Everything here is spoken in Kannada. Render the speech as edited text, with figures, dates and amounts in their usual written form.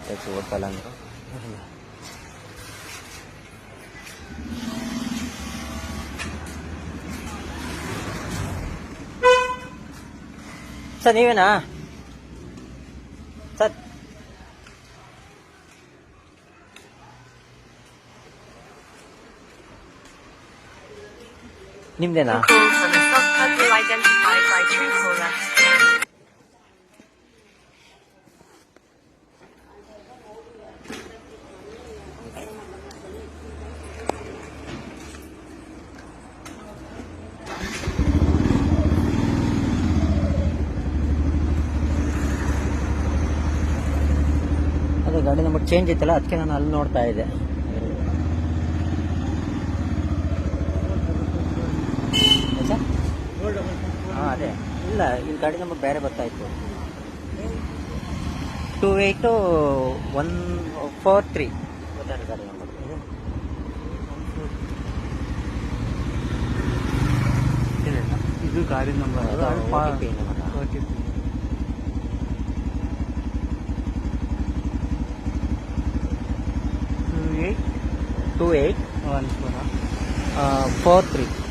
ಗೊತ್ತಾಯ್ತು ಹೋಟೆಲ್ ಅಂದರು. ಸರ್ ನೀವೇನಾ ಸರ್? ನಿಮ್ದೇನಾ? ಅದೇ ಗಾಡಿ ನಂಬರ್ ಚೇಂಜ್ ಇತ್ತಲ್ಲ, ಅದಕ್ಕೆ ನಾನು ಅಲ್ಲಿ ನೋಡ್ತಾ ಇದ್ದೆ. ಹಾಂ ಅದೇ ಇಲ್ಲ, ಇಲ್ಲಿ ಗಾಡಿ ನಂಬರ್ ಬೇರೆ ಬರ್ತಾ ಇತ್ತು. 28143 ಗೊತ್ತಾಯ್ತು ಗಾಡಿ ನಂಬರ್. ಇದು ಗಾಡಿ ನಂಬರ್ OTP ನಂಬರ್. 2843